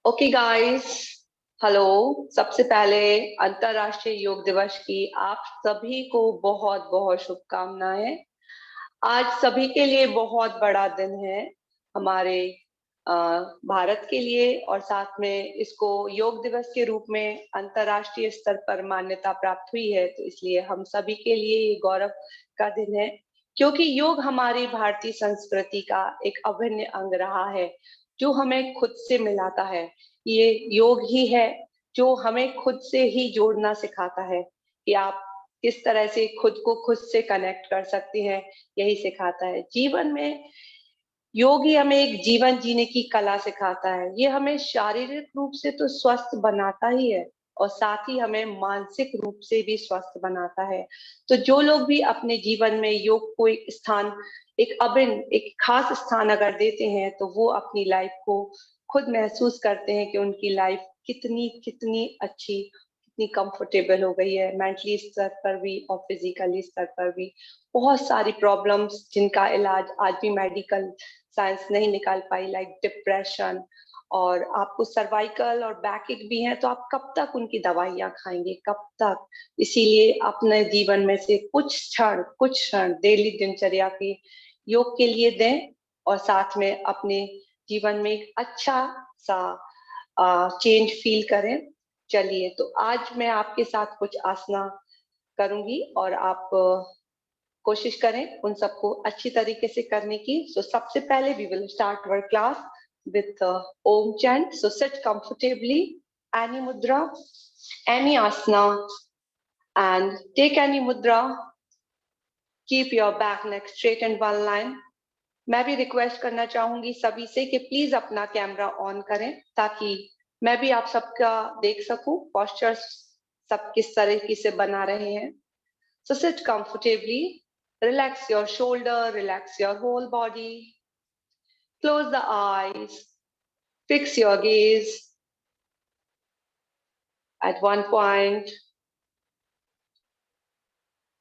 Okay guys, hello. सबसे पहले अंतर्राष्ट्रीय योग दिवस की आप सभी को बहुत बहुत शुभकामनाएं। आज सभी के लिए बहुत बड़ा दिन है, हमारे अ, भारत के लिए, और साथ में इसको योग दिवस के रूप में अंतर्राष्ट्रीय स्तर पर मान्यता प्राप्त हुई है। तो इसलिए हम सभी के लिए ये गौरव का दिन है, क्योंकि योग हमारी भारतीय संस्कृति का एक अभिन्न अंग रहा है, जो हमें खुद से मिलाता है। ये योग ही है जो हमें खुद से ही जोड़ना सिखाता है कि आप किस तरह से खुद को खुद से कनेक्ट कर सकते हैं। यही सिखाता है जीवन में। योग ही हमें एक जीवन जीने की कला सिखाता है। ये हमें शारीरिक रूप से तो स्वस्थ बनाता ही है, और साथ ही हमें मानसिक रूप से भी स्वस्थ बनाता है। तो जो लोग भी अपने जीवन में योग को एक स्थान, एक अभिन्न, एक खास स्थान अगर देते हैं, तो वो अपनी लाइफ को खुद महसूस करते हैं कि उनकी लाइफ कितनी कितनी अच्छी, कितनी कंफर्टेबल हो गई है, मेंटली स्तर पर भी और फिजिकली स्तर पर भी। बहुत सारी प्रॉब्लम्स जिनका इलाज आज भी मेडिकल साइंस नहीं निकाल पाई, लाइक डिप्रेशन, और आपको सर्वाइकल और बैक भी है, तो आप कब तक उनकी दवाइयां खाएंगे, कब तक। इसीलिए अपने जीवन में से कुछ क्षण डेली दिनचर्या के योग के लिए दें, और साथ में अपने जीवन में एक अच्छा सा चेंज फील करें। चलिए, तो आज मैं आपके साथ कुछ आसना करूंगी, और आप कोशिश करें उन सबको अच्छी तरीके से करने की। सो सबसे पहले we will start our class with Om chant. So sit comfortably, any mudra, any asana, and take any mudra. Keep your back neck straight and one line. मैं भी रिक्वेस्ट करना चाहूंगी सभी से कि प्लीज अपना कैमरा ऑन करें, ताकि मैं भी आप सबका देख सकूं पोस्चर्स सब किस तरीके से बना रहे हैं। So sit comfortably, relax your shoulder, relax your whole body, close the eyes, fix your gaze at one point.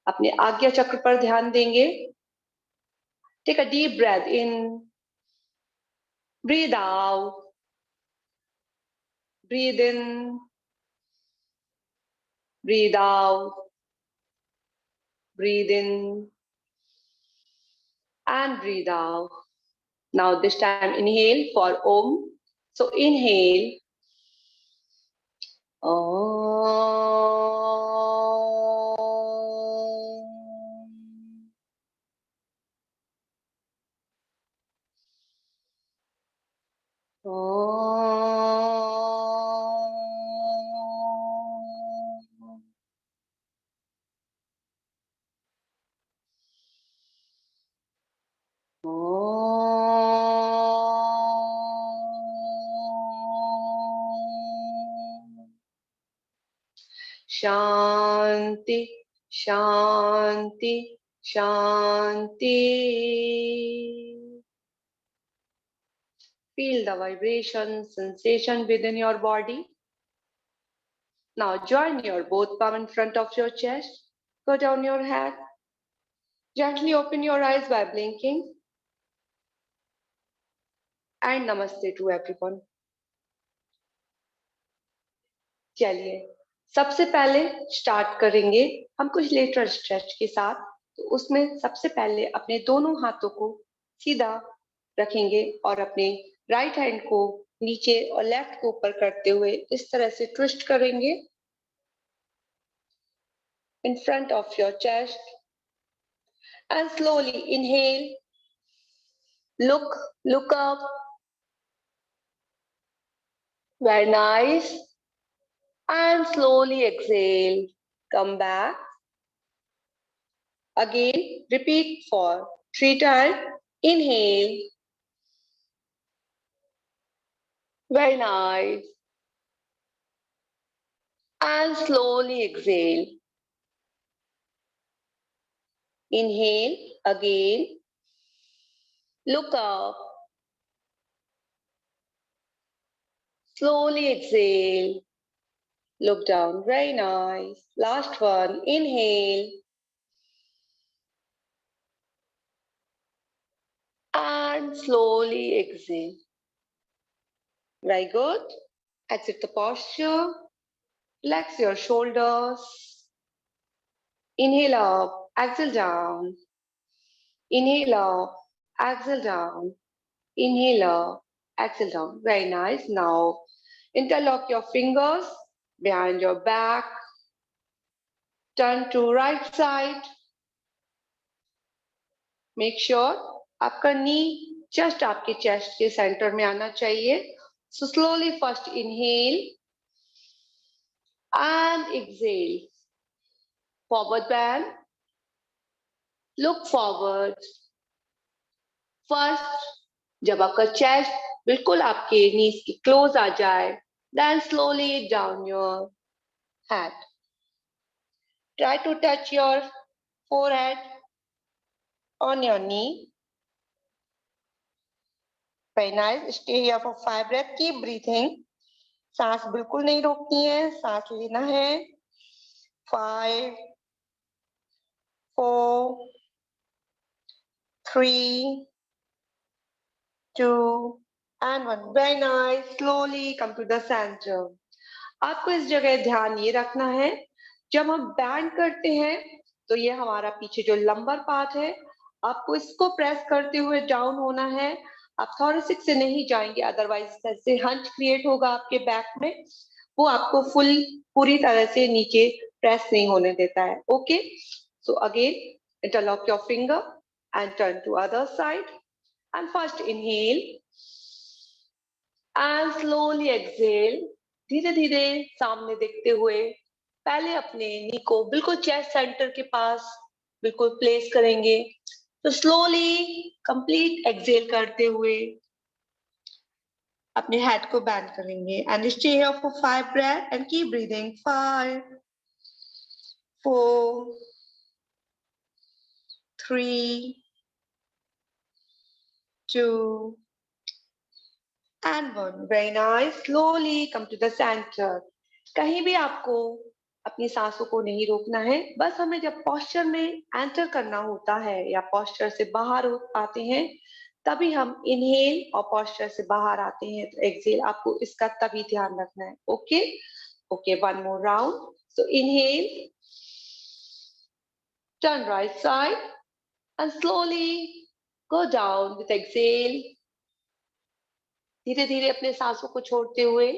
अपने आज्ञा चक्र पर ध्यान देंगे। Take a deep breath in, breathe out, breathe in, breathe out, breathe in, and breathe out. Now this time inhale for Om. So inhale. Shanti Shanti Shanti. Feel the vibration, sensation within your body. Now join your both palm in front of your chest. Go down your head. Gently open your eyes by blinking. And namaste to everyone. चलिए, सबसे पहले start करेंगे हम कुछ lateral stretch के साथ। तो उसमें सबसे पहले अपने दोनों हाथों को सीधा रखेंगे, और अपने राइट हैंड को नीचे और लेफ्ट को ऊपर करते हुए इस तरह से ट्विस्ट करेंगे in front of your chest, and slowly inhale, look up, very nice, and slowly exhale, come back. Again, repeat for 3 times. Inhale, very nice, and slowly exhale. Inhale again, look up, slowly exhale, look down, very nice. Last one, inhale, and slowly exhale. Very good. Exit the posture. Relax your shoulders. Inhale up, exhale down. Inhale up, exhale down. Inhale up, exhale down. Very nice. Now, interlock your fingers behind your back. Turn to right side. Make sure आपका knee just आपके chest के center में आना चाहिए. So slowly first inhale and exhale. Forward bend. Look forward. First, जब आपका chest बिल्कुल आपके knees के close आ जाए, then slowly down your head. Try to touch your forehead on your knee. Very nice. Stay here for 5 breaths. Keep breathing. सांस बिल्कुल नहीं रोकनी है, सांस लेना है. 5, 4, 3, 2, and 1. Very nice. Slowly come to the center. आपको इस जगह ध्यान ये रखना है, जब हम बैंड करते हैं तो ये हमारा पीछे जो लंबर पार्ट है, आपको इसको प्रेस करते हुए डाउन होना है. आप थोरेसिक से नहीं जाएंगे, अदरवाइज ऐसे हंच क्रिएट होगा आपके बैक में, वो आपको पूरी तरह से नीचे प्रेस नहीं होने देता है. Okay, so again interlock your finger and turn to other side. And first inhale and slowly exhale. धीरे धीरे सामने देखते हुए पहले अपने नी को बिल्कुल चेस्ट सेंटर के पास बिल्कुल प्लेस करेंगे. तो स्लोली कंप्लीट एक्सहेल करते हुए अपने हेड को बैंड करेंगे. And stay here for 5 breath and keep breathing. 5, 4, 3, 2, and 1. Very nice. Slowly come to the center. कहीं भी आपको अपनी सांसों को नहीं रोकना है, बस हमें जब पोस्चर में एंटर करना होता है या पोस्चर से बाहर आते हैं, तभी हम इनहेल और पोस्चर से बाहर आते हैं तो एक्सहेल. आपको इसका तभी ध्यान रखना है. Okay okay, one more round. So inhale, turn right side and slowly go down with exhale. धीरे धीरे अपने सांसों को छोड़ते हुए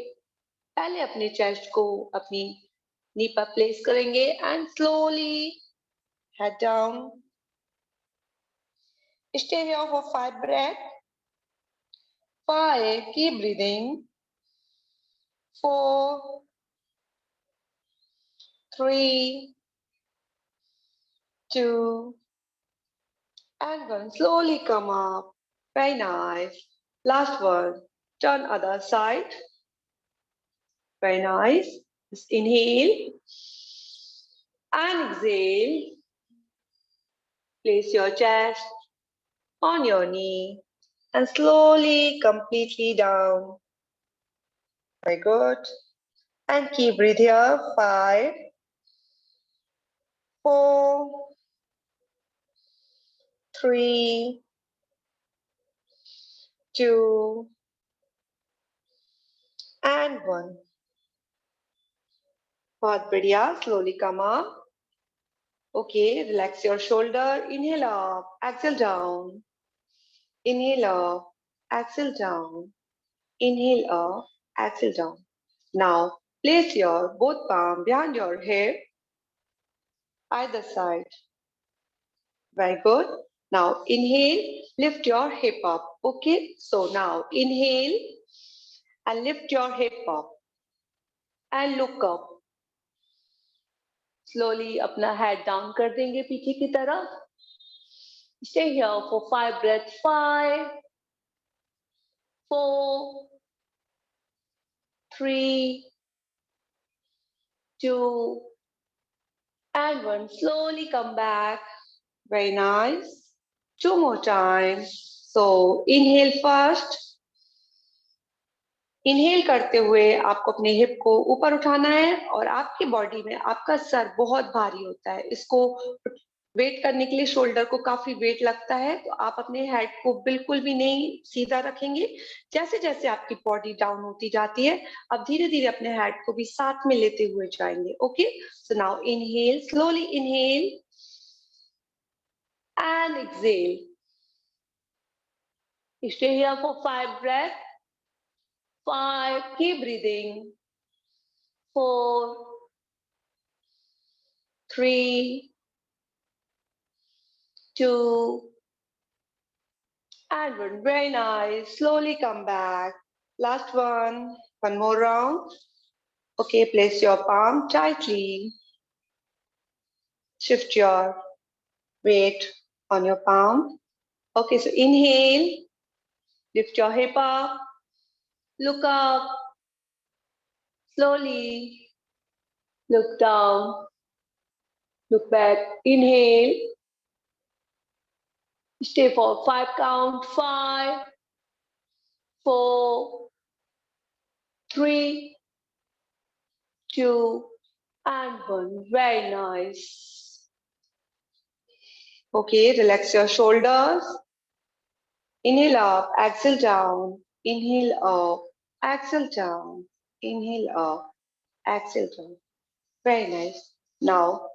पहले अपने चेस्ट को अपनी नी पर प्लेस करेंगे and slowly head down. Stay here for 5 breath. 5, keep breathing. 4, 3, 2, and 1. Slowly come up. Very nice. Last one. Turn other side. Very nice. Just inhale and exhale. Place your chest on your knee and slowly, completely down. Very good. And keep breathe here. 5, 4, 3, 2, and 1. बहुत बढ़िया. Slowly come up. Okay, relax your shoulder. Inhale up, exhale down. Inhale up, exhale down. Inhale up, exhale down. Now, place your both palm behind your hip, either side. Very good. Now, inhale, lift your hip up. Okay, so now inhale and lift your hip up and look up. Slowly अपना head down कर देंगे पीछे की तरफ. Stay here for 5 breaths. 5, 4, 3, 2, and 1. Slowly come back. Very nice. 2 more times. So inhale first. Inhale करते हुए आपको अपने हिप को ऊपर उठाना है और आपकी बॉडी में आपका सर बहुत भारी होता है, इसको वेट करने के लिए शोल्डर को काफी वेट लगता है, तो आप अपने हेड को बिल्कुल भी नहीं सीधा रखेंगे। जैसे जैसे आपकी बॉडी डाउन होती जाती है, अब धीरे धीरे अपने हेड को भी साथ में लेते हुए जाएंगे। Okay, so now inhale, slowly inhale and exhale. Stay here for 5 breaths. 5, keep breathing. 4, 3, 2, and 1. Very nice. Slowly come back. Last one. One more round. Okay, place your palm tightly. Shift your weight on your palm. Okay, so inhale. Lift your hip up. Look up. Slowly. Look down. Look back. Inhale. Stay for 5 count. 5, 4, 3, 2, and 1. Very nice. Okay, relax your shoulders. Inhale up, exhale down. Inhale up, exhale down. Inhale up, exhale down. Very nice. Now,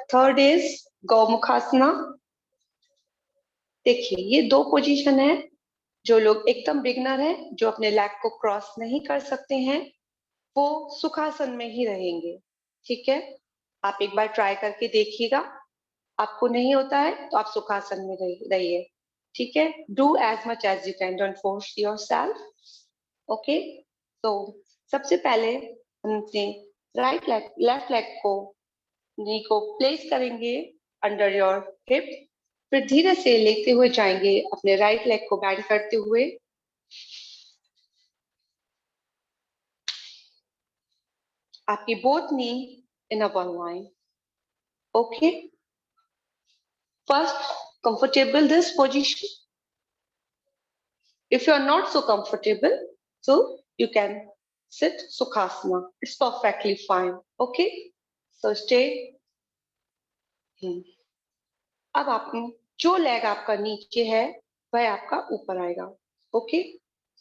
third is Gomukhasana. देखिए, ये दो position है। जो लोग एकदम beginner है, जो अपने लेग को क्रॉस नहीं कर सकते हैं, वो सुखासन में ही रहेंगे। ठीक है, आप एक बार ट्राई करके देखिएगा। आपको नहीं होता है तो आप सुखासन में रहिए। ठीक है, do as much as you can, don't force yourself. Okay, तो सबसे पहले हम अपने लेफ्ट लेग को नी को प्लेस करेंगे अंडर योर हिप। फिर धीरे से लेते हुए जाएंगे अपने राइट लेग को बैंड करते हुए। आपकी both knee in a one line. Okay, first, comfortable this position. If you are not so comfortable, so you can sit Sukhasana. It's perfectly fine. Okay, so stay. अब आप जो leg आपका नीचे है वह आपका ऊपर आएगा। ओके,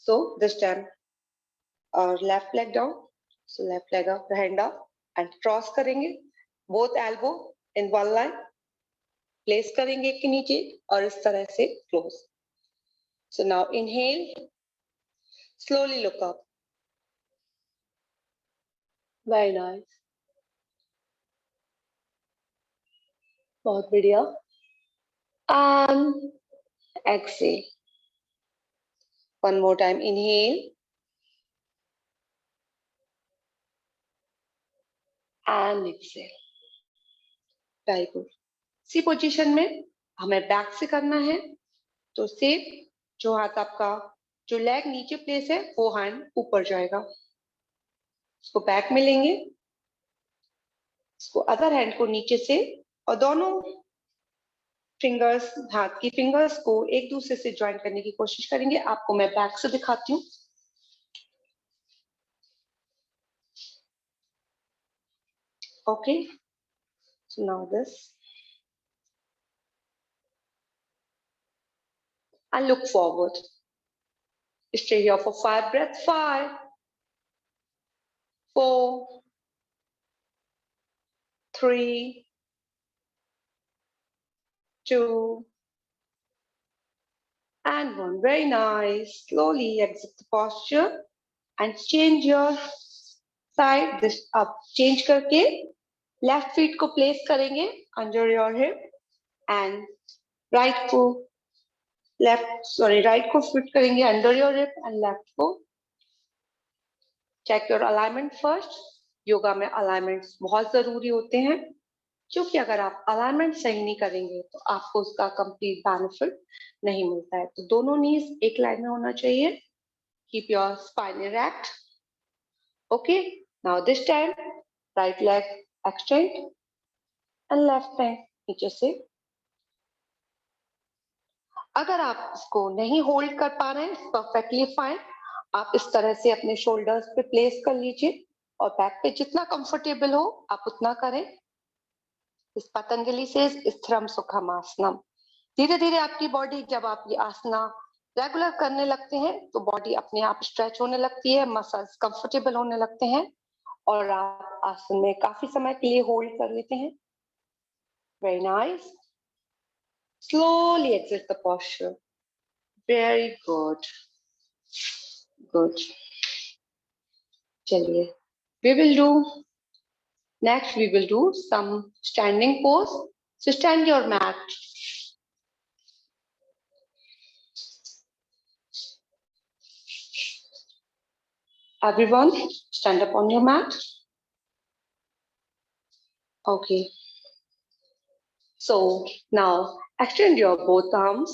सो दिस टाइम और left leg down, so left leg up, hand up and cross करेंगे। Both elbow in one line place करेंगे एक के नीचे और इस तरह से close. So now inhale, slowly look up. Very nice. बहुत बढ़िया। And exhale. One more time, inhale. And exhale. Very good. इसी पोजीशन में हमें बैक से करना है, तो सेम जो हाथ आपका, जो लेग नीचे प्लेस है वो हैंड ऊपर जाएगा। इसको बैक में लेंगे, इसको अदर हैंड को नीचे से और दोनों फिंगर्स, हाथ की फिंगर्स को एक दूसरे से ज्वाइन करने की कोशिश करेंगे। आपको मैं बैक से दिखाती हूँ। Okay, so now this, and look forward. Stay here for 5 breaths. 5, 4, 3, 2, and 1. Very nice. Slowly exit the posture and change your side. This up. Change करके left feet को place करेंगे under your hip and right को right को fit करेंगे under your hip and left को। Check your alignment first. Yoga में alignments बहुत जरूरी होते हैं, क्योंकि अगर आप अलाइनमेंट सही नहीं करेंगे तो आपको उसका कंप्लीट बेनिफिट नहीं मिलता है। तो दोनों नीज एक लाइन में होना चाहिए। Keep your spine erect. Okay, now this time right leg extend and left leg नीचे से। अगर आप इसको नहीं होल्ड कर पा रहे हैं, परफेक्टली फाइन। आप इस तरह से अपने शोल्डर्स पे प्लेस कर लीजिए और बैक पे जितना कंफर्टेबल हो आप उतना करें। इस पतंजलि से स्थिरम सुखम आसनम। धीरे धीरे आपकी बॉडी, जब आप ये आसना रेगुलर करने लगते हैं तो बॉडी अपने आप स्ट्रेच होने लगती है, मसल्स कंफर्टेबल होने लगते हैं और आप आसन में काफी समय के लिए होल्ड कर लेते हैं। Very nice. Slowly exit the posture. Very good. Good. चलिए, we will do next. We will do some standing pose. So stand your mat. Everyone, stand up on your mat. Okay. So now extend your both arms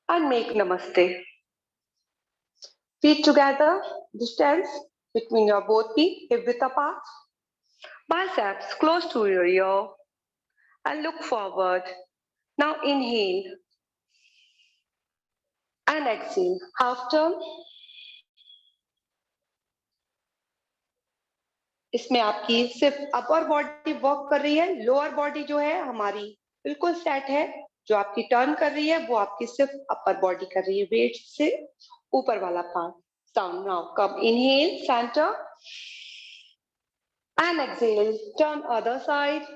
and make namaste. Feet together, distance between your both feet, hip width apart. Biceps close to your ear and look forward. Now inhale and exhale. Half turn. इसमें आपकी सिर्फ upper body work कर रही है, lower body जो है हमारी बिल्कुल सेट है। जो आपकी टर्न कर रही है वो आपकी सिर्फ अपर बॉडी कर रही है, वेट से ऊपर वाला part. Sound now come, inhale centre and exhale, turn other side.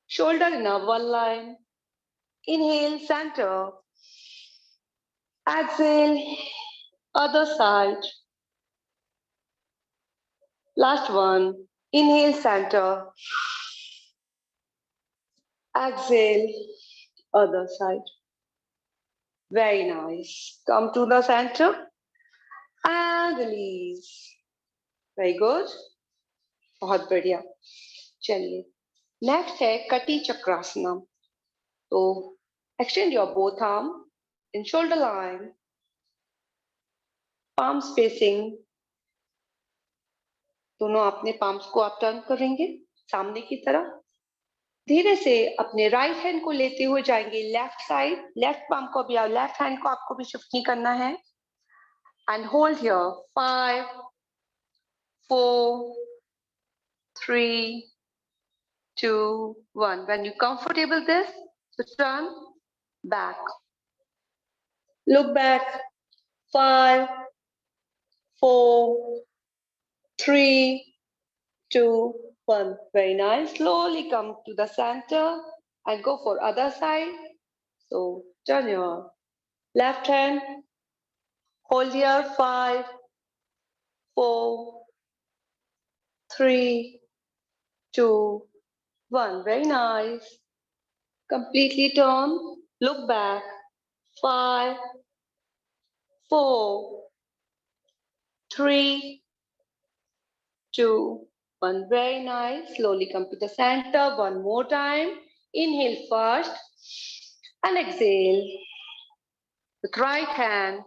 Shoulder in a one line. Inhale center, exhale other side. Last one. Inhale center, exhale other side. Very nice. Come to the center and release. Very good. बहुत बढ़िया। चलिए, next है कटी चक्रासना। तो extend your both arm in shoulder line, palms facing. दोनों अपने palms को आप टर्न करेंगे सामने की तरफ। धीरे से अपने राइट हैंड को लेते हुए जाएंगे लेफ्ट साइड, लेफ्ट पाम को भी, लेफ्ट हैंड को आपको भी शिफ्ट नहीं करना है। And hold here 5 4 3 2 1. When you comfortable this, so turn back, look back. 5 4 3 2 1. Very nice. Slowly come to the center and go for other side. So turn your left hand, hold here 5 4 3 2 1. Very nice. Completely turn, look back. 5 4 3 2 1. Very nice. Slowly come to the center one more time. Inhale first and exhale with right hand.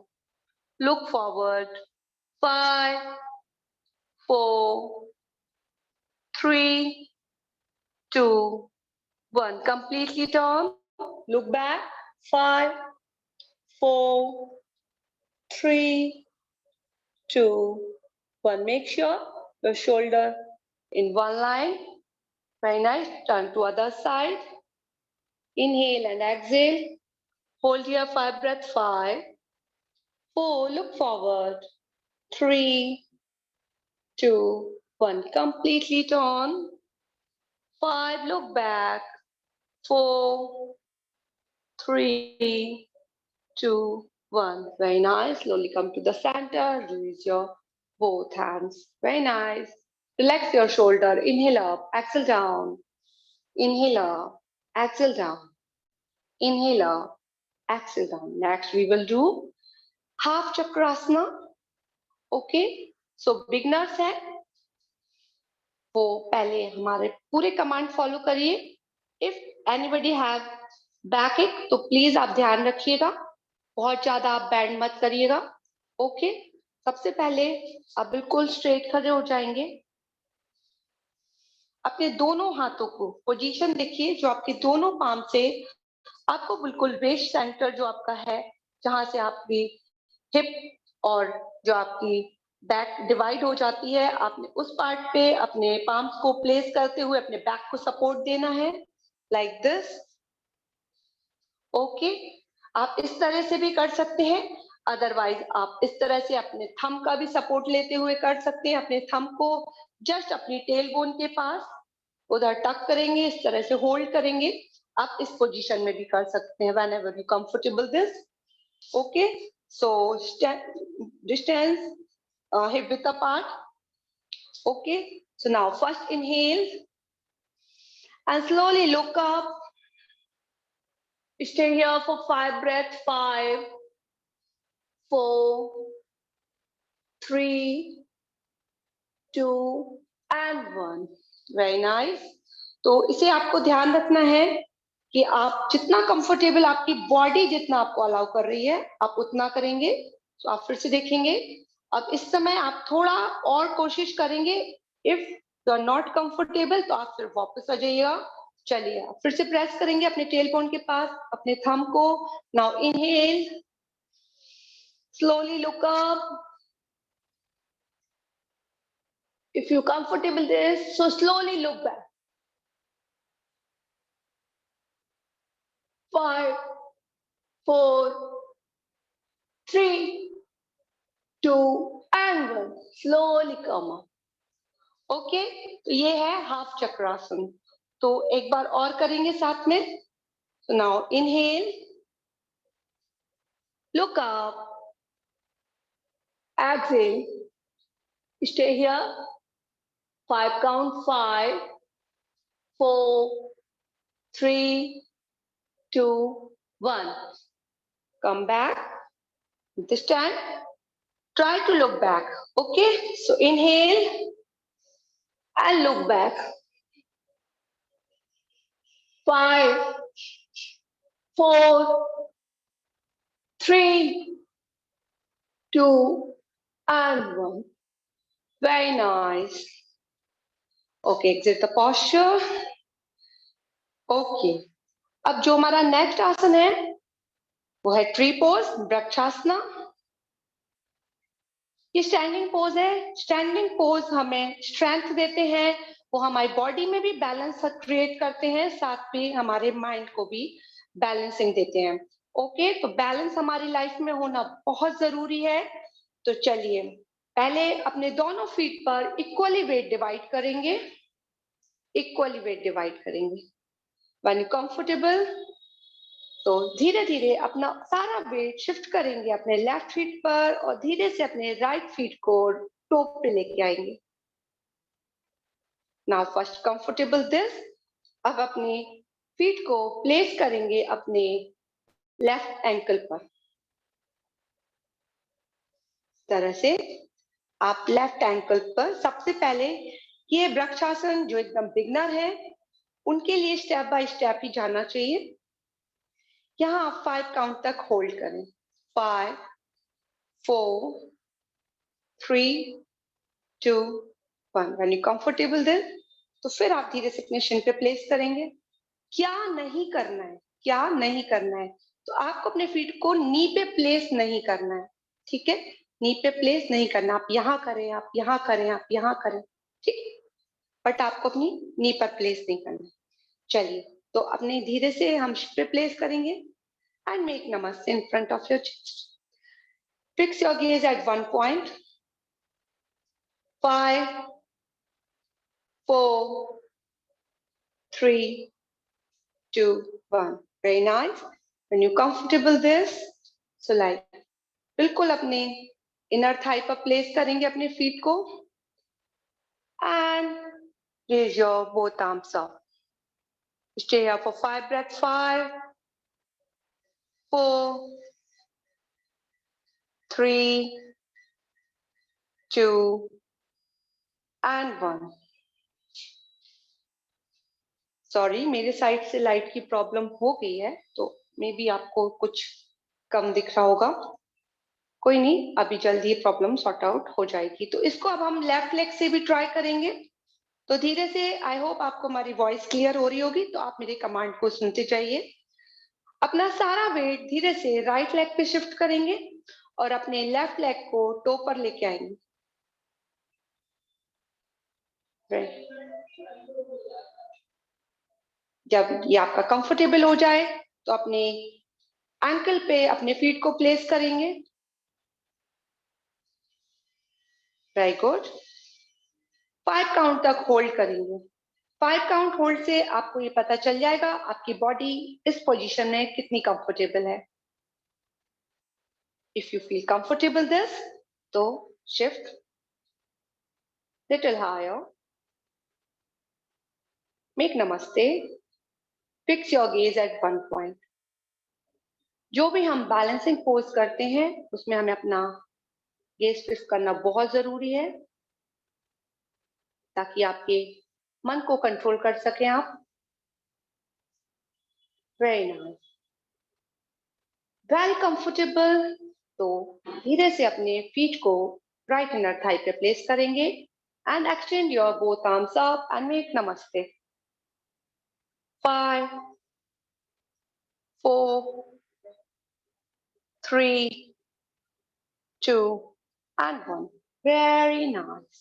Look forward. 5 4 3 2 1. Completely turn. Look back. 5 4 3 2 1. Make sure your shoulder in one line. Very nice. Turn to other side. Inhale and exhale. Hold here 5 breaths. 5 4. Look forward. 3 2 1. Completely turn. 5. Look back. 4 3 2 1. Very nice. Slowly come to the center. Release your both hands. Very nice. Relax your shoulder. Inhale up, exhale down. Inhale up, exhale down. Inhale up, exhale down. Next we will do half chakrasana. Okay. So beginners है वो पहले हमारे पूरे command follow करिए। If anybody have back एक तो please आप ध्यान रखिएगा, बहुत ज्यादा आप बैंड मत करिएगा। ओके, सबसे पहले आप बिल्कुल स्ट्रेट खड़े हो जाएंगे। अपने दोनों हाथों को पोजीशन देखिए जो आपके दोनों पाम से आपको बिल्कुल वेस्ट सेंटर जो आपका है, जहां से आपकी हिप और जो आपकी बैक डिवाइड हो जाती है, आपने उस पार्ट पे अपने पाम्स को प्लेस करते हुए अपने बैक को सपोर्ट देना है, लाइक दिस। ओके, आप इस तरह से भी कर सकते हैं, अदरवाइज आप इस तरह से अपने थंब का भी सपोर्ट लेते हुए कर सकते हैं। अपने थंब को जस्ट अपनी टेल बोन के पास उधर टक करेंगे, इस तरह से होल्ड करेंगे। आप इस पोजीशन में भी कर सकते हैं, whenever you comfortable this. Okay, so distance hip width apart. Okay, so now first inhale and slowly look up. Stay here for 5 breaths. 5, 4, 3, 2 and 1. Very nice. तो इसे आपको ध्यान रखना है कि आप जितना कंफर्टेबल आपकी बॉडी जितना आपको अलाउ कर रही है आप उतना करेंगे। तो आप फिर से देखेंगे। अब इस समय आप थोड़ा और कोशिश करेंगे। If you are not comfortable तो आप फिर वापस आ जाइएगा। चलिए आप फिर से प्रेस करेंगे अपने टेल बोन के पास अपने थंब को। Now inhale, slowly look up. If you're comfortable this, so slowly look back. 5, 4, 3, 2 and 1. Slowly come up. Okay, तो ये है हाफ चक्रासन। तो एक बार और करेंगे साथ में। So now inhale, look up, exhale, stay here. 5 count, 5, 4, 3, 2, 1. Come back. This time, try to look back. Okay, so inhale and look back. 5, 4, 3, 2 and 1. Very nice. Okay, exit the posture. Okay, अब जो हमारा next आसन है वो है tree pose, vrikshasana. ये standing pose है। Standing pose हमें स्ट्रेंथ देते हैं, वो हमारी बॉडी में भी बैलेंस क्रिएट करते हैं, साथ में हमारे माइंड को भी बैलेंसिंग देते हैं। ओके, तो बैलेंस हमारी लाइफ में होना बहुत जरूरी है। तो चलिए पहले अपने दोनों फीट पर इक्वली वेट डिवाइड करेंगे। इक्वली वेट डिवाइड करेंगे। व्हेन यू कंफर्टेबल तो धीरे धीरे अपना सारा वेट शिफ्ट करेंगे अपने लेफ्ट फीट पर और धीरे से अपने राइट फीट को टॉप पे लेके आएंगे। Now first comfortable this. अब अपने फीट को प्लेस करेंगे अपने लेफ्ट एंकल पर। इस तरह से आप लेफ्ट एंकल पर सबसे पहले, ये वृक्षासन जो एकदम बिगनर है उनके लिए स्टेप बाय स्टेप ही जाना चाहिए। यहाँ आप 5 काउंट तक होल्ड करें। 5, 4, 3, 2, 1। व्हेन यू कंफर्टेबल देन तो फिर आप धीरे से अपने शिन पे प्लेस करेंगे। क्या नहीं करना है, क्या नहीं करना है, तो आपको अपने फीट को नी पे प्लेस नहीं करना है। ठीक है, नी पे प्लेस नहीं करना। आप यहाँ करें, आप यहाँ करें, आप यहाँ करें, ठीक, बट आपको अपनी नी पर प्लेस नहीं करना। चलिए, तो अपने धीरे से हम शिन पे प्लेस करेंगे and make namaste in front of your chest. Fix your gaze at one point. 5, 4, 3, 2, 1. Very nice. When you're comfortable this, so like बिल्कुल अपने इनर थाई पर प्लेस करेंगे अपने फीट को and raise your both arms up. Stay here for 5 breaths. 5, 4, 3, 2 and 1. Sorry, मेरे side से light की problem हो गई है तो मे बी आपको कुछ कम दिख रहा होगा। कोई नहीं, अभी जल्दी प्रॉब्लम सॉर्ट आउट हो जाएगी। तो इसको अब हम लेफ्ट लेग से भी ट्राई करेंगे। तो धीरे से, आई होप आपको हमारी वॉइस क्लियर हो रही होगी, तो आप मेरे कमांड को सुनते जाइए। अपना सारा वेट धीरे से राइट लेग पे शिफ्ट करेंगे और अपने लेफ्ट लेग को टो पर लेके आएंगे। Right. जब ये आपका कंफर्टेबल हो जाए तो अपने एंकल पे अपने फीट को प्लेस करेंगे। Very good. 5 काउंट तक होल्ड करेंगे। 5 काउंट होल्ड से आपको ये पता चल जाएगा आपकी बॉडी इस पोजीशन में कितनी कंफर्टेबल है। If you feel comfortable this तो shift little higher, make namaste, fix your gaze at one point. जो भी हम बैलेंसिंग पोज करते हैं उसमें हमें अपना गेज फिक्स करना बहुत जरूरी है ताकि आपके मन को कंट्रोल कर सकें आप। Very nice. वेल कंफर्टेबल तो धीरे से अपने फीट को राइट इनर थाई पे प्लेस करेंगे and extend your both arms up and make नमस्ते। 5 4 3 2 and 1। Very nice.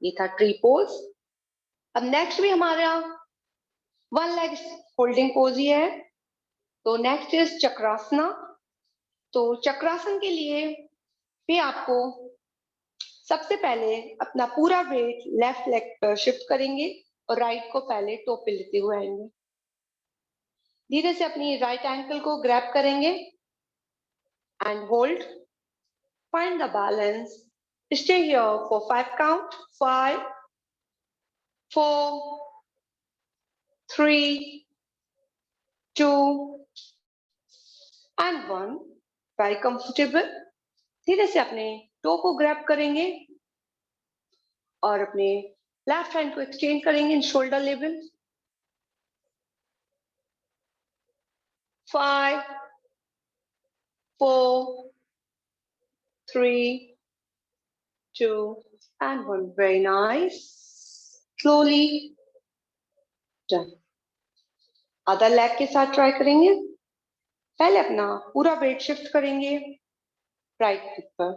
ये था ट्री पोज। अब नेक्स्ट भी हमारा वन लेग होल्डिंग पोज ही है। तो नेक्स्ट इज चक्रासना। तो चक्रासन के लिए भी आपको सबसे पहले अपना पूरा वेट लेफ्ट लेग पर शिफ्ट करेंगे और राइट को पहले टो पे लेते हुए आएंगे। धीरे से अपनी राइट एंकल को ग्रैब करेंगे and hold. Find the balance. Stay here for 5 count. 5 4 3 2 and 1। Very comfortable. धीरे से अपने टो को ग्रैब करेंगे और अपने लेफ्ट हैंड को एक्सचेंज करेंगे इन shoulder level. 5 4 3 2 and 1। Very nice. Slowly done। Other leg के साथ ट्राई करेंगे। पहले अपना पूरा वेट शिफ्ट करेंगे राइट फीट पर।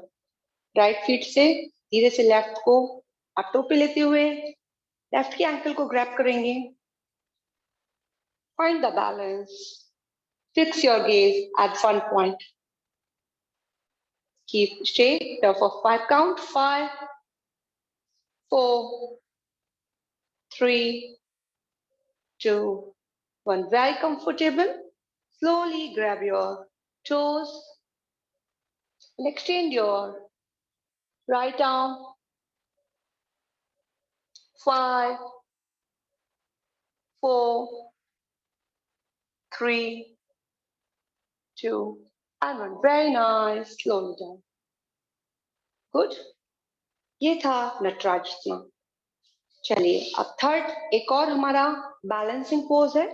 राइट फीट से धीरे से लेफ्ट को अप पे लेते हुए लेफ्ट की एंकल को ग्रैब करेंगे। Find the balance. Fix your gaze at one point. Keep straight here for 5 count। 5 4 3 2 1। Very comfortable। Slowly grab your toes and extend your right arm। 5 4 3 2 and 1। Very nice। Slowly down। Good। ये था नटराजन। चलिए अब third एक और हमारा balancing pose है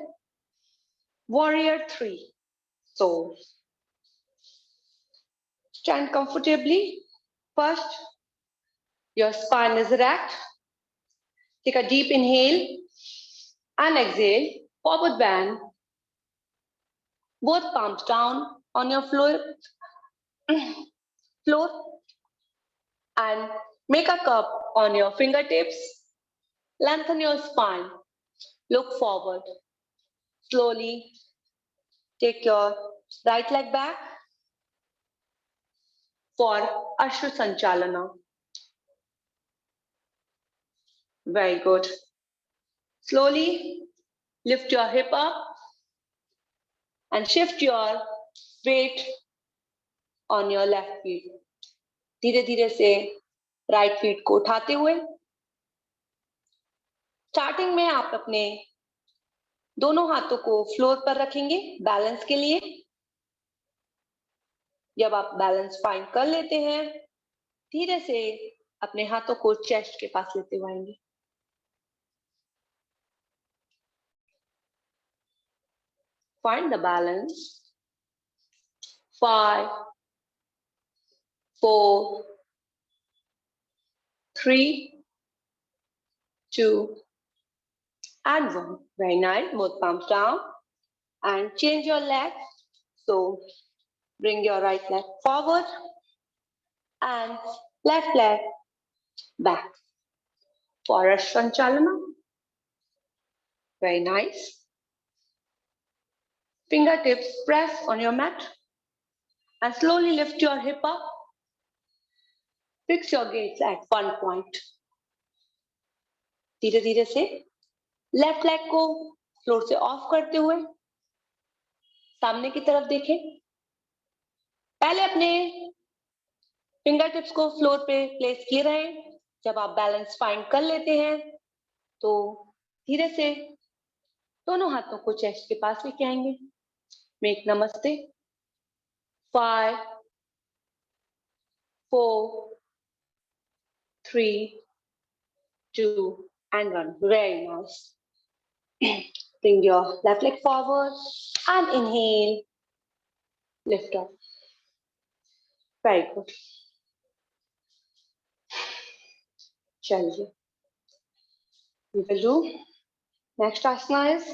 warrior 3। So stand comfortably। First your spine is erect। Take a deep inhale and exhale, forward bend, both palms down on your floor and make a cup on your fingertips। Lengthen your spine, look forward। Slowly take your right leg back for Ashwa Sanchalana। Very good। Slowly lift your hip up and shift your weight on your left feet। धीरे धीरे से right feet को उठाते हुए starting में आप अपने दोनों हाथों को फ्लोर पर रखेंगे बैलेंस के लिए। जब आप बैलेंस फाइंड कर लेते हैं धीरे से अपने हाथों को चेस्ट के पास लेते हुए आएंगे। Find the balance. 5 4 3 2 and 1। Very nice। Both palms down and change your leg। So bring your right leg forward and left leg back for Shanchalana. Very nice. Fingertips press on your mat and slowly lift your hip up. Fix your gaze at one point. धीरे धीरे से left leg को floor से of करते हुए सामने की तरफ देखें। पहले अपने फिंगर टिप्स को फ्लोर पे प्लेस किए रहें। जब आप बैलेंस फाइंड कर लेते हैं तो धीरे से दोनों हाथों को चेस्ट के पास लेके आएंगे। मेक नमस्ते। 5, 4, 3, 2, and 1. Very nice. Bring your left leg forward and inhale. Lift up. Very good. चलिए, we will do next asana is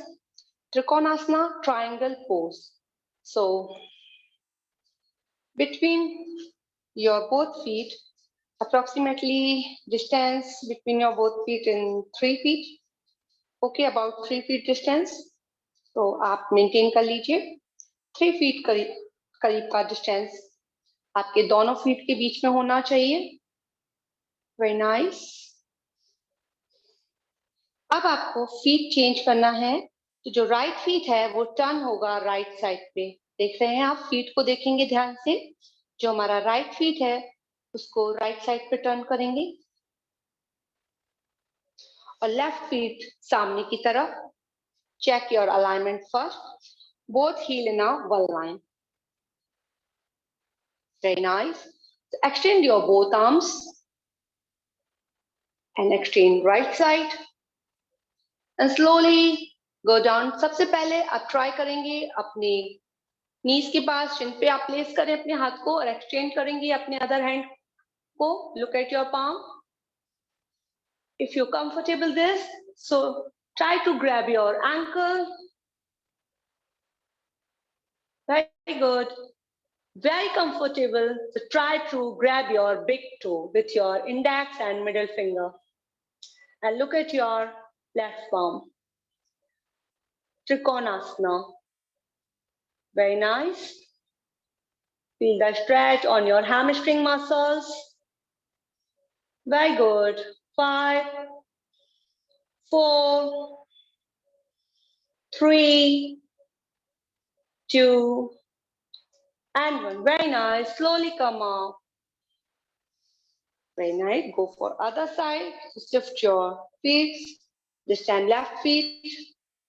Trikonasana triangle pose. So between your both feet, approximately distance between your both feet in 3 feet. Okay, about 3 feet distance. तो आप maintain कर लीजिए। 3 feet करीब का distance आपके दोनों feet के बीच में होना चाहिए। Very nice. अब आपको फीट चेंज करना है, तो जो राइट फीट है वो टर्न होगा राइट साइड पे। देख रहे हैं आप, फीट को देखेंगे ध्यान से। जो हमारा राइट फीट है उसको राइट साइड पे टर्न करेंगे और लेफ्ट फीट सामने की तरफ। Check your alignment first, both heel in a one line. Very nice. Extend your both arms and extend right side and slowly go down. सबसे पहले आप ट्राई करेंगे अपने नीज के पास, चिन पे आप प्लेस करें अपने हाथ को और एक्सटेंड करेंगे अपने अदर हैंड को। Look at your palm. If you're comfortable this, so try to grab your ankle. Very good. Very comfortable. So try to grab your big toe with your index and middle finger. And look at your left palm. Trikonasana. Very nice. Feel the stretch on your hamstring muscles. Very good. 5, 4, 3, 2, and 1. Very nice. Slowly come up. Very nice. Go for other side. Shift your feet. This time left feet,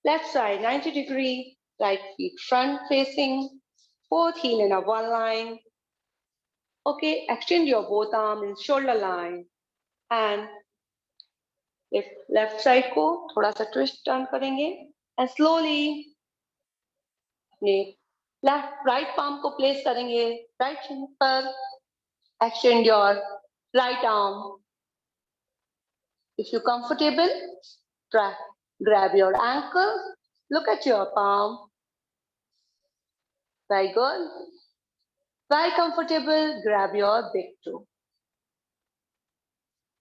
left side 90 degree, right feet front facing, both heel in a one line. Okay, extend your both arms in shoulder line and left side को थोड़ा सा twist turn करेंगे and slowly अपने right palm को place करेंगे right shin पर. Extend your right arm. If you're comfortable, grab your ankle. Look at your palm. Very good. Very comfortable. Grab your big toe.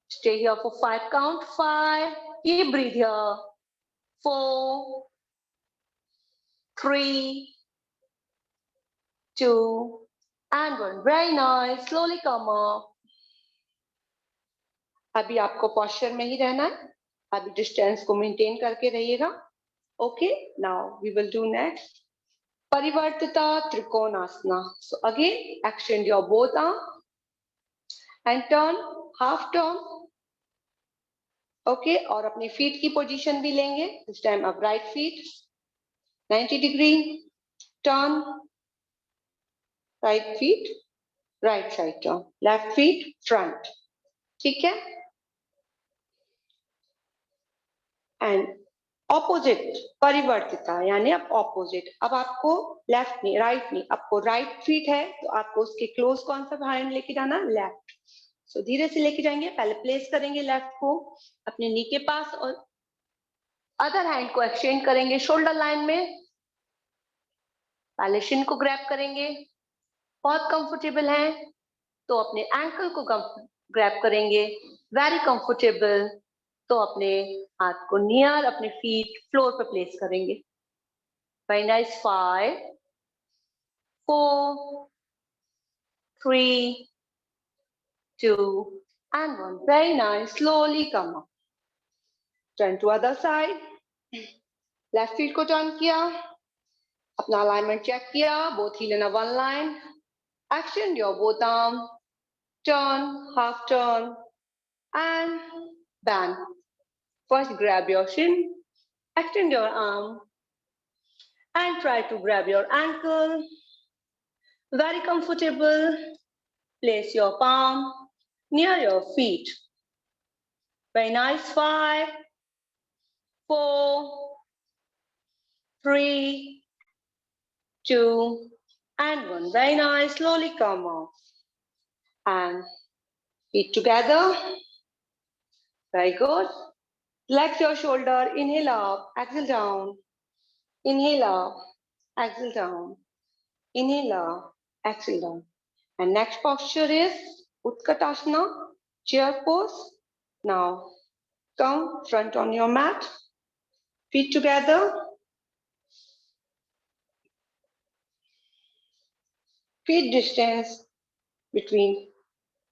Stay here for 5 count. 5. Deep breathe here. 4, 3, 2, and 1. Very nice. Slowly come up. अभी आपको posture में ही रहना है। अभी distance को maintain करके रहिएगा। Okay. Now we will do next Parivartita Trikonasana. So again, extend your both arms and turn, half turn. Okay, और अपने feet की position भी लेंगे. This time up right feet, 90 degree, turn, right feet, right side turn, left feet, front. ठीक है? And opposite परिवर्तिता यानी अब opposite. अब आपको left नहीं, right नहीं, आपको right feet है तो आपको उसके close कौन सा hand लेके जाना? Left. So धीरे से लेके जाएंगे, पहले place करेंगे left को अपने knee के पास और other hand को extend करेंगे shoulder line में. पहले shin को grab करेंगे, बहुत comfortable है तो अपने ankle को grab करेंगे. Very comfortable. तो अपने हाथ को नियर अपने फीट फ्लोर पे प्लेस करेंगे. Very nice. 5, 4, 3, 2, and 1. Very nice. Slowly come up. Turn to other side. Left feet को turn किया. अपना alignment check किया. Both heel in a one line. Extend your both arm. Turn, half turn, and bend. First grab your shin. Extend your arm. And try to grab your ankle. Very comfortable. Place your palm near your feet. Very nice. 5, 4, 3, 2, and 1. Very nice. Slowly come up. And feet together. Very good. Relax your shoulder. Inhale up. Exhale down. Inhale up. Exhale down. Inhale up. Exhale down. And next posture is Utkatasana, chair pose. Now come front on your mat. Feet together. Feet distance between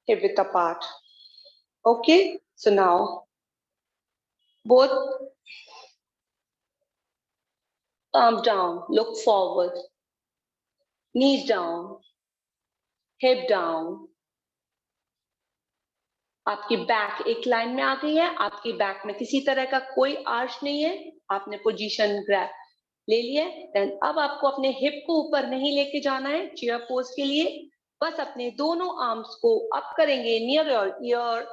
hip width apart. Okay, so now both palm down, look forward, knees down, hip down. आपकी back एक line में आ गई है. आपकी back में किसी तरह का कोई आर्च नहीं है. आपने पोजीशन ग्रैब ले लिया. देन अब आपको अपने हिप को ऊपर नहीं लेके जाना है चेयर पोज के लिए. बस अपने दोनों आर्म्स को अप करेंगे near your year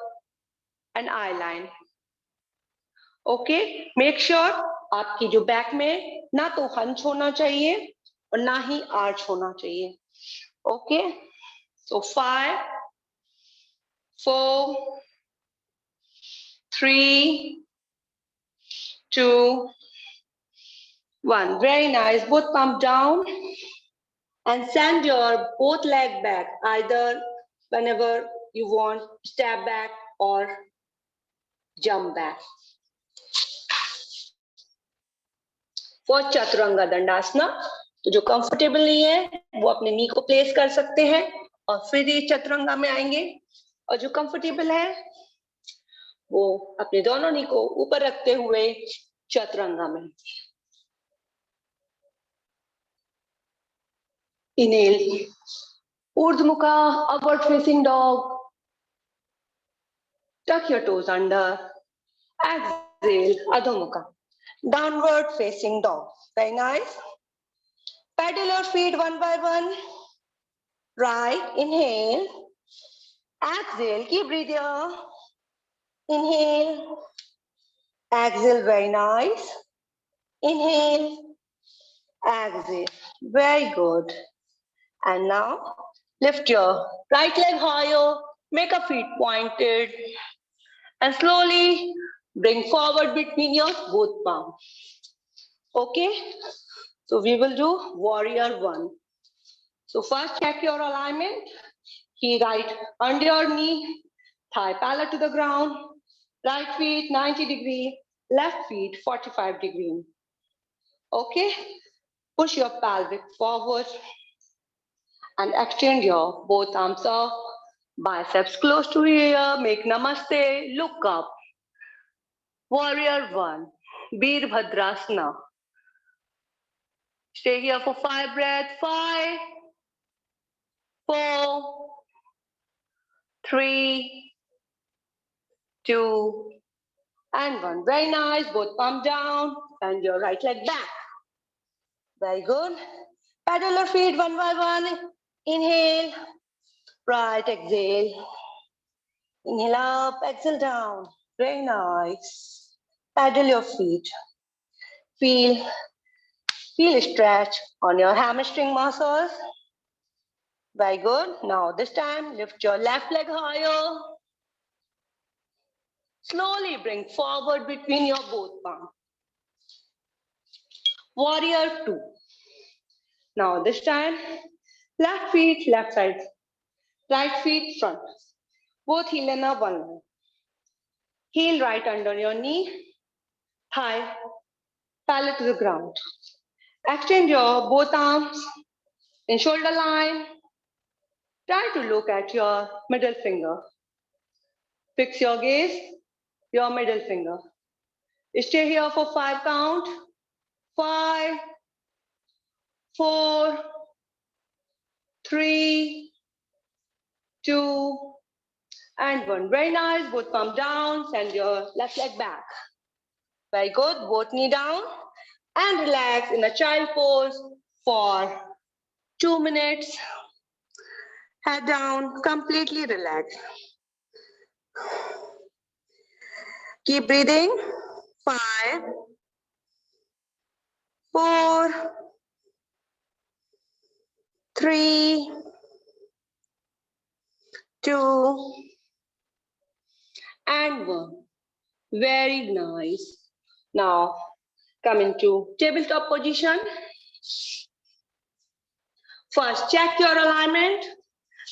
and I line. Okay, make sure आपकी जो बैक में ना तो हंच होना चाहिए और ना ही आर्च होना चाहिए. Okay, so 5, 4, 3, 2, 1. Very nice. Both palm down and send your both leg back. Either whenever you want, step back or jump back. For Chaturanga Dandasana, तो जो कंफर्टेबल नहीं है वो अपने नी को प्लेस कर सकते हैं और फिर ये चतुरंगा में आएंगे. और जो कंफर्टेबल है वो अपने दोनों नी को ऊपर रखते हुए चतुरंगा में. Inhale, Urdhva Mukha, upward facing dog. Tuck your toes under. Exhale, Adho Mukha, downward facing dog. Very nice. Pedal your feet one by one. Right, inhale. Exhale, keep breathing. Inhale. Exhale, very nice. Inhale. Exhale, very good. And now lift your right leg higher, make a feet pointed, and slowly bring forward between your both palms. Okay, so we will do warrior 1. So first check your alignment. Heel right under your knee, thigh parallel to the ground, right feet 90 degree, left feet 45 degree. Okay, push your pelvic forward and extend your both arms up, biceps close to ear, make namaste, look up. Warrior 1, Veerbhadrasana. Stay here for 5 breaths. 5, 4, 3, 2, and 1. Very nice. Both palm down and your right leg back. Very good. Pedal your feet one by one. Inhale. Right, exhale. Inhale up, exhale down. Very nice. Pedal your feet. Feel stretch on your hamstring muscles. Very good. Now this time, lift your left leg higher. Slowly bring forward between your both palms. Warrior 2. Now this time, left feet, left side. Right feet, front. Both heel in a one line. heel right under your knee, thigh parallel to the ground. Extend your both arms in shoulder line. Try to look at your middle finger. Fix your gaze, your middle finger. Stay here for 5 count. 5, 4, 3, 2, and 1. Very nice. Both palm down. Send your left leg back. Very good. Both knee down. And relax in a child pose for 2 minutes. Head down. Completely relax. Keep breathing. 5, 4, 3, 2, and 1. Very nice. Now, come into tabletop position. First, check your alignment.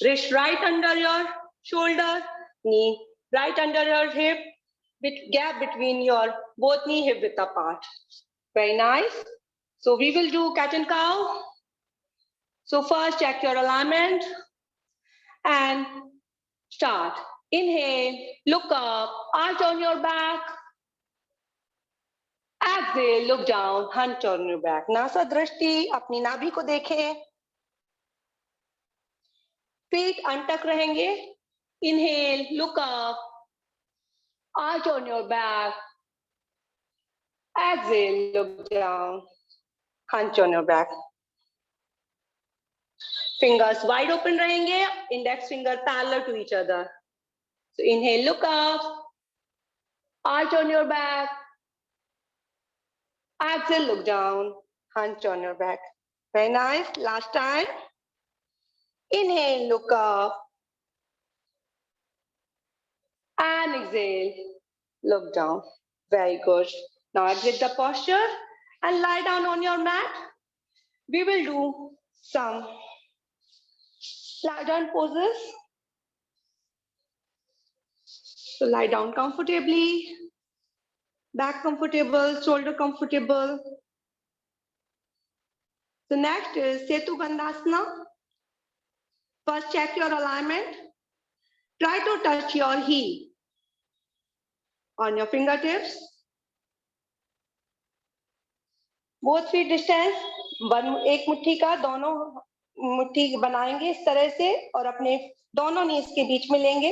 Wrist right under your shoulder, knee right under your hip, gap between your both knee hip width apart. Very nice. So we will do cat and cow. So first, check your alignment and start. Inhale, look up, arch on your back. Exhale, look down, hunch on your back. NASA दृष्टि अपनी नाभि को देखें. Feet untuck रहेंगे. Inhale, look up, arch on your back. Exhale, look down, hunch on your back. Fingers wide open रहेंगे. Index finger parallel to each other. So inhale, look up, arch on your back. Exhale, look down, hunch on your back. Very nice. Last time. Inhale, look up. And exhale, look down. Very good. Now exit the posture and lie down on your mat. We will do some lie down poses. So lie down comfortably. Back comfortable, shoulder comfortable. So next is Setu Bandhasana. First check your alignment. Try to touch your heel on your fingertips. Both feet distance. एक मुट्ठी का दोनों मुट्ठी बनाएंगे इस तरह से और अपने दोनों नीज के बीच में लेंगे.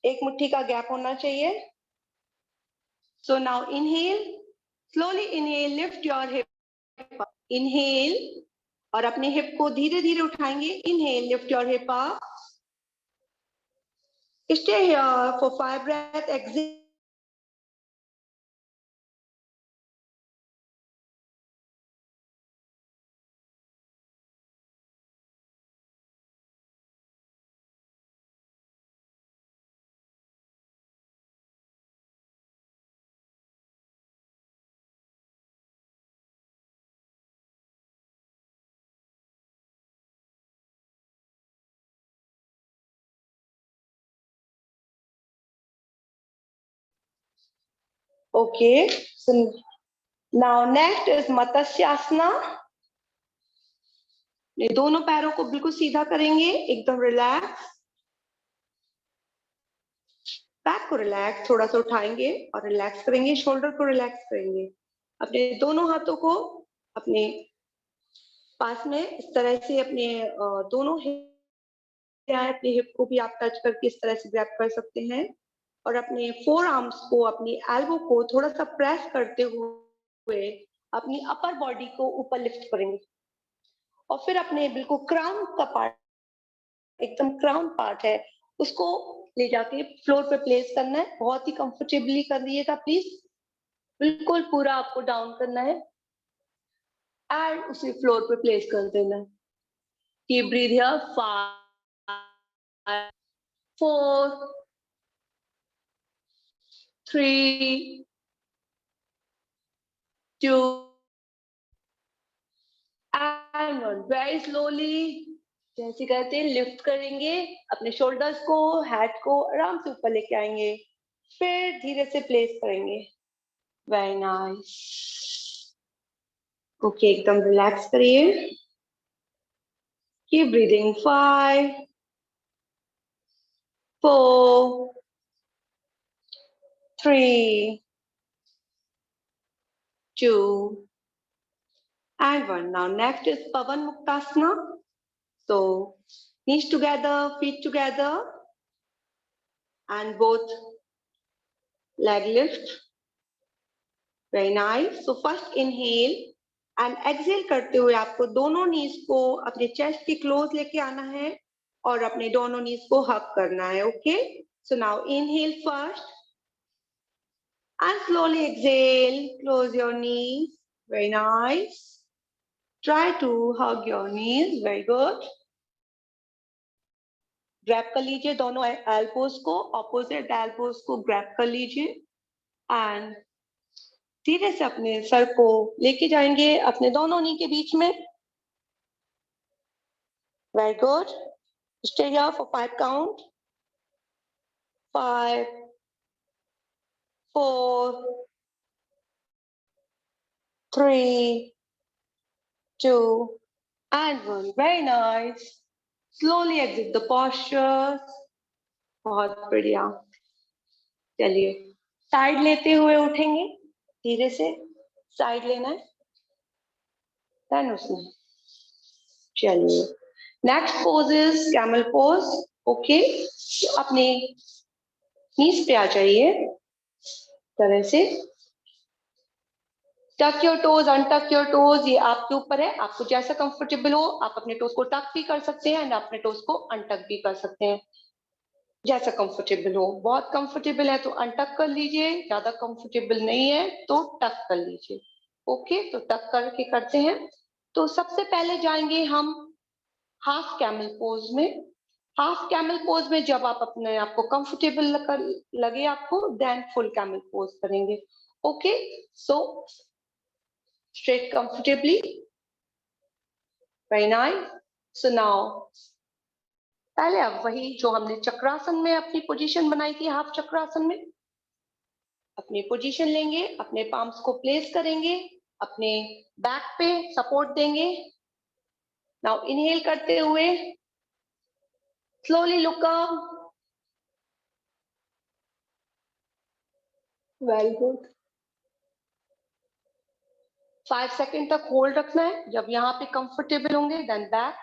एक मुट्ठी का गैप होना चाहिए. So now inhale. Slowly inhale. Lift your hip. Inhale और अपने हिप को धीरे धीरे उठाएंगे. Inhale. Lift your hip up. Stay here for 5 breaths. Exhale. Okay. So now next is Matsasyasana. ये दोनों पैरों को बिल्कुल सीधा करेंगे. एकदम रिलैक्स. बैक को रिलैक्स थोड़ा सा उठाएंगे और रिलैक्स करेंगे. शोल्डर को रिलैक्स करेंगे. अपने दोनों हाथों को अपने पास में इस तरह से अपने दोनों अपने हिप को भी आप टच करके इस तरह से ग्रैब कर सकते हैं और अपने 4 आर्म्स को अपनी एल्बो को थोड़ा सा प्रेस करते हुए अपनी अपर बॉडी को ऊपर लिफ्ट करेंगे और फिर अपने बिल्कुल क्राउन का पार्ट, एकदम क्राउन पार्ट है, उसको ले जाके फ्लोर पे प्लेस करना है. बहुत ही कंफर्टेबली करिएगा प्लीज. बिल्कुल पूरा आपको डाउन करना है एंड उसे फ्लोर पे प्लेस कर देना है. Keep breathe here. 5, 4, 3, 2 and 1. Very slowly, जैसे कहते हैं लिफ्ट करेंगे अपने शोल्डर्स को, हेड को आराम से ऊपर लेके आएंगे. फिर धीरे से प्लेस करेंगे। Very nice. ओके, एकदम रिलैक्स करिए। Keep breathing. 5 4 3 2 and 1. Now next is Pavan Muktasana. So knees together, feet together, and both leg lift. Very nice. So first inhale and exhale करते हुए आपको दोनों नीज को अपने चेस्ट के क्लोज लेके आना है और अपने दोनों नीज को हग करना है. Okay, so now inhale first and slowly exhale. Close your knees. Very nice. Try to hug your knees. Very good. Grab कर लीजिए दोनों एल्बोज को, ऑपोजिट एल्बोज को ग्रैब कर लीजिए एंड धीरे से अपने सर को लेके जाएंगे अपने दोनों नी के बीच में. Very good. Stay here for 5 count. 5 4 3 2 and 1. Very nice. Slowly exit the posture. बहुत बढ़िया. चलिए साइड लेते हुए उठेंगे. धीरे से साइड लेना है. देन उसमें चलिए next pose is camel pose. Okay, अपने नीज पे आ जाइए तरह से. टक योर टोज, अनटक योर टोज, ये आपके ऊपर है. आपको जैसा कंफर्टेबल हो आप अपने टोज को टक भी कर सकते हैं एंड अपने टोज को अनटक भी कर सकते हैं, जैसा कंफर्टेबल हो. बहुत कंफर्टेबल है तो अनटक कर लीजिए, ज्यादा कंफर्टेबल नहीं है तो टक कर लीजिए. ओके, तो टक करके करते हैं. तो सबसे पहले जाएंगे हम हाफ कैमल पोज में. हाफ कैमल पोज में जब आप अपने आप को कंफर्टेबल लगे आपको, देन फुल कैमल पोज करेंगे. Okay, so straight comfortably. Very nice. So now पहले अब वही जो हमने चक्रासन में अपनी पोजीशन बनाई थी, हाफ चक्रासन में अपनी पोजीशन लेंगे, अपने पाम्स को प्लेस करेंगे, अपने बैक पे सपोर्ट देंगे. नाउ इनहेल करते हुए slowly look up. Very good. 5 second तक होल्ड रखना है. जब यहाँ पे कंफर्टेबल होंगे देन बैक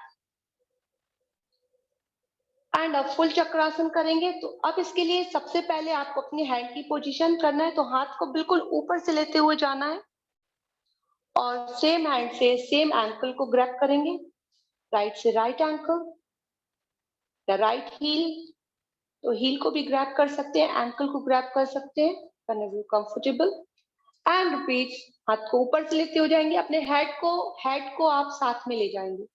एंड अब फुल चक्रासन करेंगे. तो अब इसके लिए सबसे पहले आपको अपनी हैंड की पोजीशन करना है. तो हाथ को बिल्कुल ऊपर से लेते हुए जाना है और सेम हैंड से सेम एंकल को ग्रैब करेंगे. राइट से right ankle, the right heel. तो हील को भी ग्रैब कर सकते हैं, एंकल को ग्रैब कर सकते हैं whenever you comfortable. And repeat. हाथ को ऊपर से लेते हो जाएंगे. अपने हेड को आप साथ में ले जाएंगे.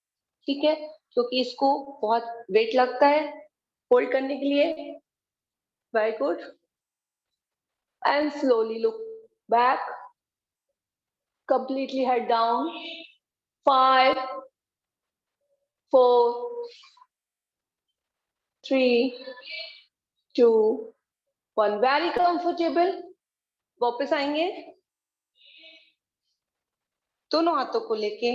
ठीक है, क्योंकि इसको बहुत वेट लगता है होल्ड करने के लिए. Very good. And slowly look back. Completely head down. 5 4 3 2 1. Very comfortable. वापस आएंगे दोनों हाथों को लेके.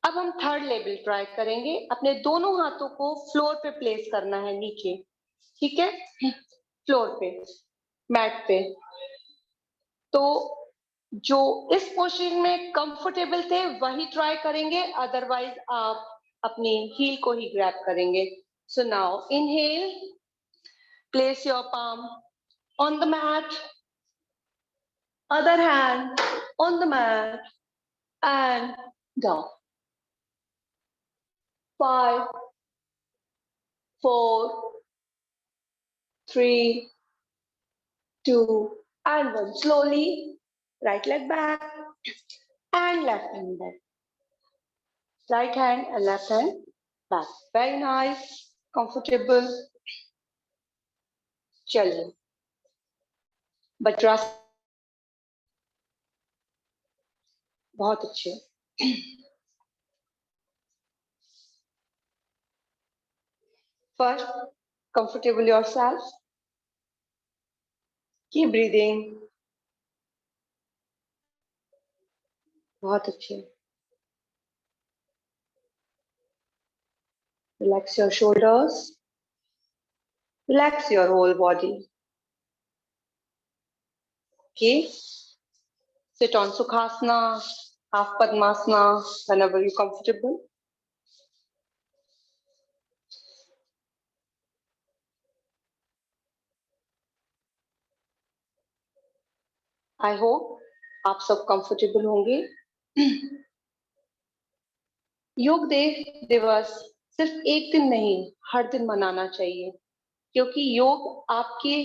अब हम थर्ड लेवल ट्राई करेंगे. अपने दोनों हाथों को फ्लोर पे प्लेस करना है नीचे. ठीक है, फ्लोर पे, मैट पे. तो जो इस पोजीशन में कंफर्टेबल थे वही ट्राई करेंगे, अदरवाइज आप अपनी हील को ही ग्रैब करेंगे. So now inhale, place your palm on the mat, other hand on the mat and down. 5 4 3 2 and 1. Slowly right leg back and left hand back. Right hand and left hand back. Very nice, comfortable. चलिए वज्रासन. बहुत अच्छे. First, comfortable yourself. की ब्रीदिंग। बहुत अच्छे। Relax your shoulders, relax your whole body. Okay, sit on sukhasana, half padmasana, whenever you're comfortable. I hope आप सब comfortable होंगे। योग दिवस सिर्फ एक दिन नहीं, हर दिन मनाना चाहिए, क्योंकि योग आपके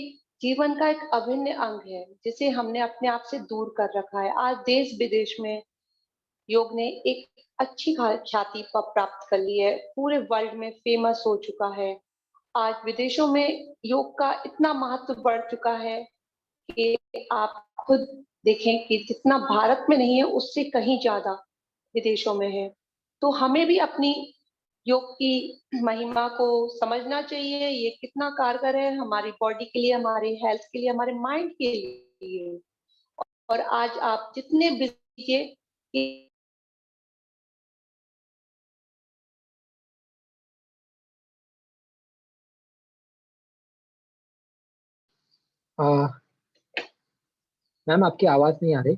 जीवन का एक अभिन्न अंग है जिसे हमने अपने आप से दूर कर रखा है। आज देश विदेश में योग ने एक अच्छी ख्याति प्राप्त कर ली है, पूरे वर्ल्ड में फेमस हो चुका है। आज विदेशों में योग का इतना महत्व बढ़ चुका है कि आप खुद देखें कि जितना भारत में नहीं है उससे कहीं ज्यादा विदेशों में है। तो हमें भी अपनी योग की महिमा को समझना चाहिए, ये कितना कारगर है हमारी बॉडी के लिए, हमारे हेल्थ के लिए, हमारे माइंड के लिए। और आज आप जितने बिजी मैम आपकी आवाज नहीं आ रही।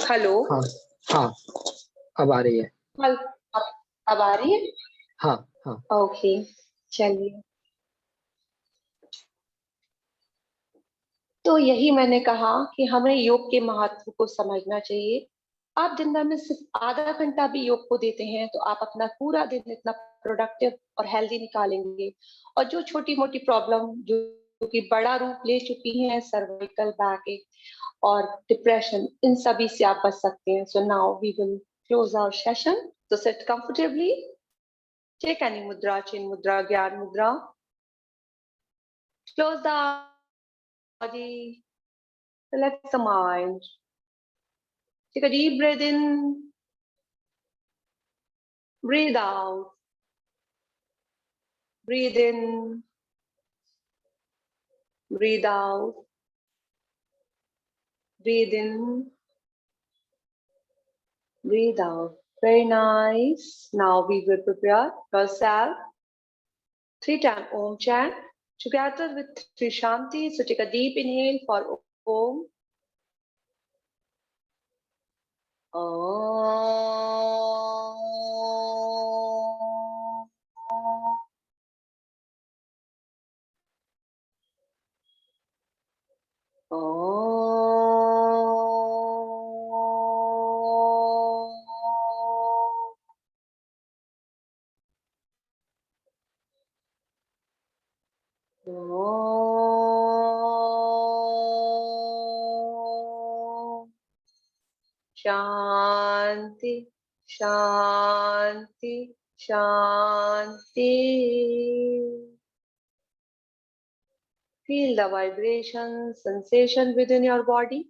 हेलो। हाँ हाँ, अब आ रही है। अब अब आ रही है। हाँ हाँ। ओके, चलिए। तो यही मैंने कहा कि हमें योग के महत्व को समझना चाहिए। आप दिन भर में सिर्फ आधा घंटा भी योग को देते हैं तो आप अपना पूरा दिन इतना प्रोडक्टिव और हेल्दी निकालेंगे। और जो छोटी मोटी प्रॉब्लम जो कि बड़ा रूप ले चुकी हैं, सर्वाइकल बैक और डिप्रेशन, इन सभी से आप बच सकते हैं। So now we will close our session. तो sit comfortably, take any mudra, chin mudra, gyan mudra, close the body, relax the mind. Take a deep breath in, breathe out, breathe in, breathe out, breathe in, breathe out. Very nice. Now we will prepare yourself. 3 times Om chant together with Sri Shanti. So take a deep inhale for Om. Shanti Shanti Shanti. Feel the vibration, sensation within your body.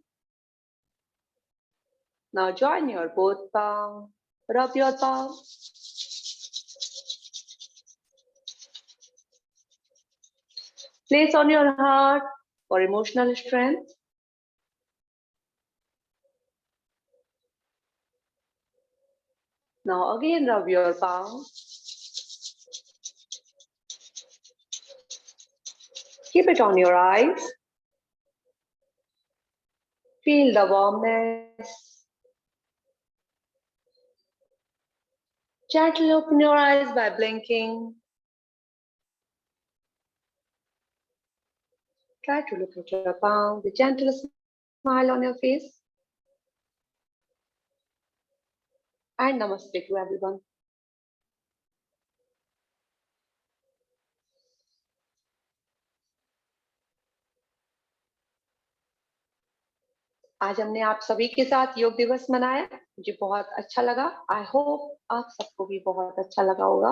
Now join your both palms. Rub your palms. Place on your heart for emotional strength. Now again rub your palms. Keep it on your eyes. Feel the warmness. Gently open your eyes by blinking. Try to look at your palm, the gentlest smile on your face. And namaste to everyone. आज हमने आप सभी के साथ योग दिवस मनाया, मुझे बहुत अच्छा लगा। आई होप आप सबको भी बहुत अच्छा लगा होगा।